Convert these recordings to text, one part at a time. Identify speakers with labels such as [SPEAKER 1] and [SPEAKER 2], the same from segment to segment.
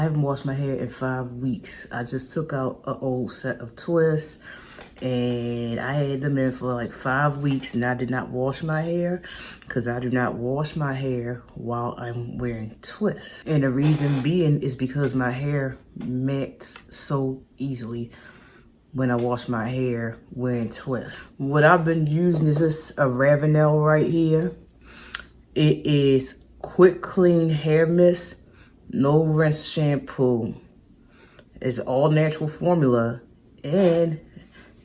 [SPEAKER 1] haven't washed my hair in 5 weeks. I just took out an old set of twists and I had them in for like 5 weeks, and I did not wash my hair because I do not wash my hair while I'm wearing twists. And the reason being is because my hair mats so easily when I wash my hair wearing twists. What I've been using is this Aravenel right here. It is quick clean hair mist, no rinse shampoo. It's all natural formula and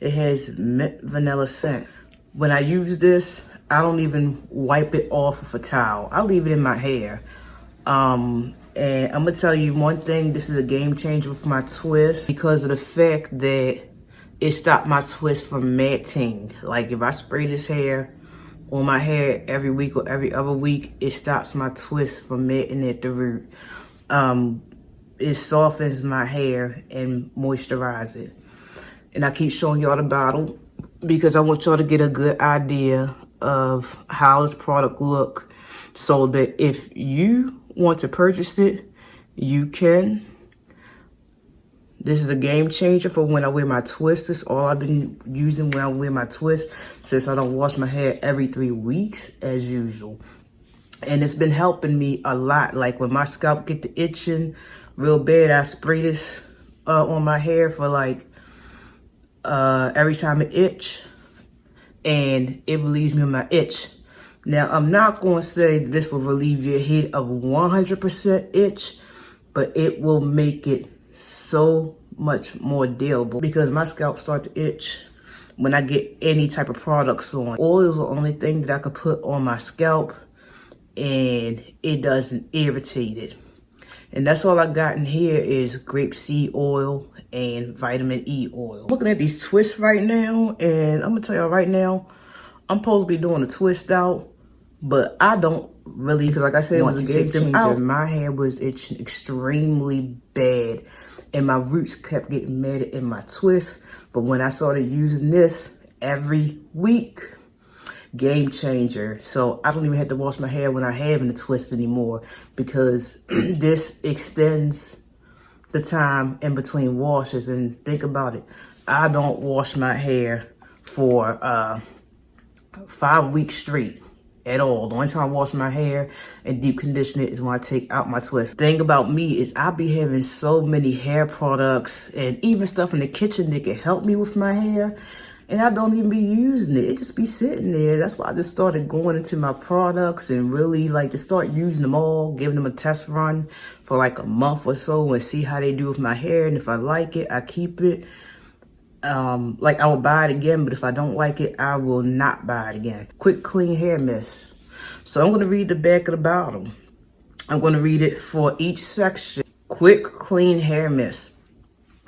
[SPEAKER 1] it has mint vanilla scent. When I use this, I don't even wipe it off with a towel. I leave it in my hair. And I'm gonna tell you one thing, this is a game changer for my twist because of the fact that it stopped my twist from matting. Like if I spray this hair on my hair every week or every other week, it stops my twist from matting at the root. It softens my hair and moisturizes it. And I keep showing y'all the bottle because I want y'all to get a good idea of how this product look so that if you want to purchase it, you can. This is a game changer for when I wear my twists. This is all I've been using when I wear my twists since I don't wash my hair every 3 weeks as usual. And it's been helping me a lot. Like when my scalp get to itching real bad, I spray this on my hair for like every time it itch, and it relieves me of my itch. Now, I'm not going to say this will relieve your head of 100% itch, but it will make it so much more dealable because my scalp starts to itch when I get any type of products on. Oil is the only thing that I could put on my scalp and it doesn't irritate it. And that's all I got in here is grapeseed oil and vitamin E oil. Looking at these twists right now, and I'm gonna tell y'all right now, I'm supposed to be doing a twist out, but I don't really, because like I said, it was a game changer. My hair was itching extremely bad, and my roots kept getting matted in my twists. But when I started using this every week, game changer. So I don't even have to wash my hair when I have in the twist anymore because this extends the time in between washes. And think about it, I don't wash my hair for 5 weeks straight at all. The only time I wash my hair and deep condition it is when I take out my twist. The thing about me is I be having so many hair products and even stuff in the kitchen that can help me with my hair, and I don't even be using it. It just be sitting there. That's why I just started going into my products and really like to start using them all, giving them a test run for like a month or so and see how they do with my hair. And if I like it, I keep it. Like I will buy it again, but if I don't like it, I will not buy it again. Quick clean hair mist. So I'm gonna read the back of the bottle. I'm gonna read it for each section. Quick clean hair mist.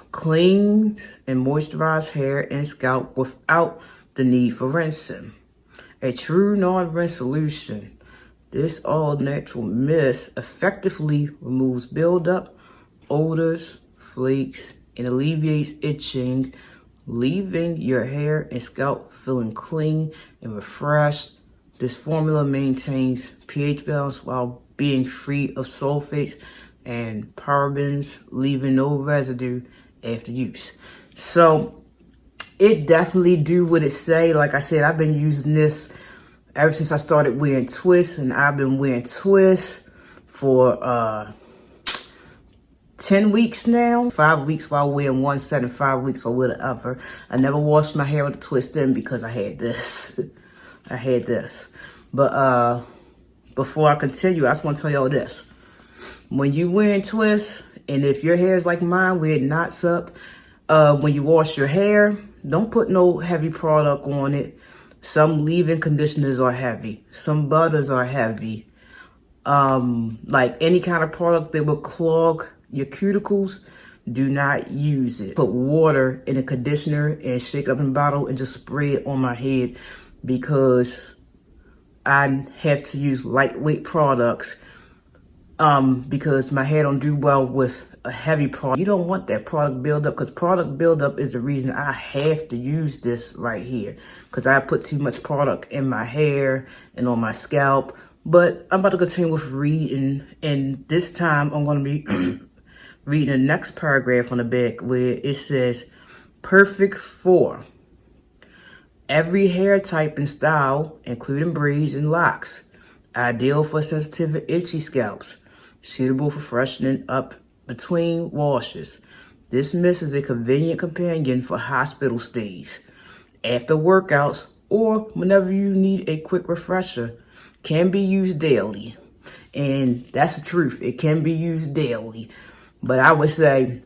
[SPEAKER 1] Cleans and moisturizes hair and scalp without the need for rinsing. A true non-rinse solution. This all-natural mist effectively removes buildup, odors, flakes, and alleviates itching, leaving your hair and scalp feeling clean and refreshed. This formula maintains pH balance while being free of sulfates and parabens, leaving no residue after use. So it definitely do what it say. Like I said, I've been using this ever since I started wearing twists, and I've been wearing twists for 10 weeks now. 5 weeks while wearing one set and 5 weeks while wearing the other. I never washed my hair with a twist in because I had this. I had this. But before I continue, I just want to tell y'all this. When you wearing twists, and if your hair is like mine, where it knots up, when you wash your hair, don't put no heavy product on it. Some leave-in conditioners are heavy. Some butters are heavy. Like any kind of product that will clog your cuticles, do not use it. Put water in a conditioner and shake it up in a bottle and just spray it on my head because I have to use lightweight products. Because my hair don't do well with a heavy product. You don't want that product buildup because product buildup is the reason I have to use this right here because I put too much product in my hair and on my scalp. But I'm about to continue with reading, and this time I'm going to be reading the next paragraph on the back where it says, perfect for every hair type and style, including braids and locks. Ideal for sensitive and itchy scalps. Suitable for freshening up between washes. This mist is a convenient companion for hospital stays, after workouts, or whenever you need a quick refresher. Can be used daily. And that's the truth. It can be used daily. But I would say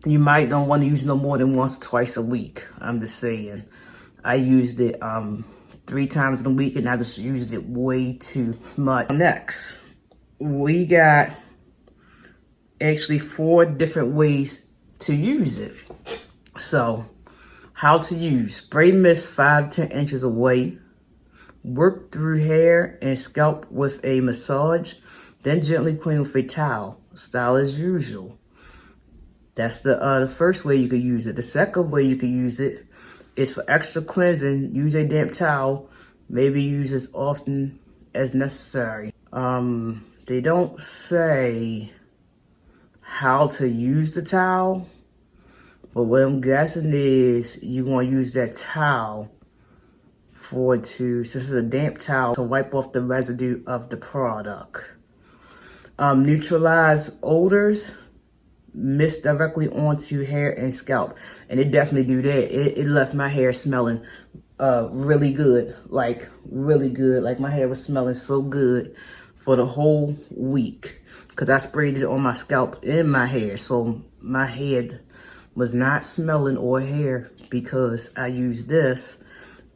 [SPEAKER 1] you might don't want to use no more than once or twice a week. I'm just saying. I used it 3 times in a week, and I just used it way too much. Next, we got actually 4 different ways to use it. So, how to use. Spray mist 5 to 10 inches away. Work through hair and scalp with a massage, then gently clean with a towel. Style as usual. That's the first way you could use it. The second way you could use it is for extra cleansing. Use a damp towel. Maybe use as often as necessary. They don't say how to use the towel, but what I'm guessing is you want to use that towel since it's a damp towel, to wipe off the residue of the product. Neutralize odors, mist directly onto hair and scalp, and it definitely do that. It left my hair smelling really good, like really good. Like my hair was smelling so good for the whole week because I sprayed it on my scalp and my hair, so my head was not smelling or hair because I used this.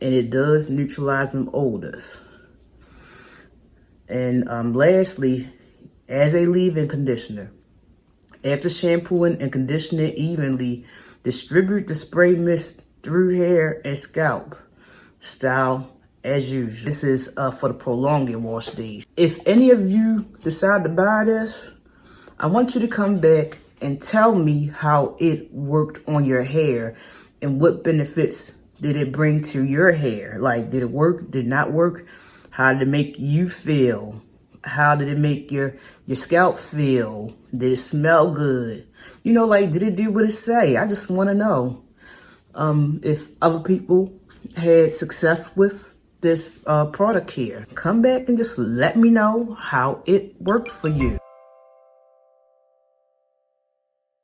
[SPEAKER 1] And it does neutralize them odors. And lastly, as a leave-in conditioner, after shampooing and conditioning evenly, distribute the spray mist through hair and scalp. Style as usual. This is for the prolonged wash days. If any of you decide to buy this, I want you to come back and tell me how it worked on your hair and what benefits did it bring to your hair? Like, did it work? Did it not work? How did it make you feel? How did it make your scalp feel? Did it smell good? You know, like, did it do what it say? I just want to know if other people had success with this product here. Come back and just let me know how it worked for you.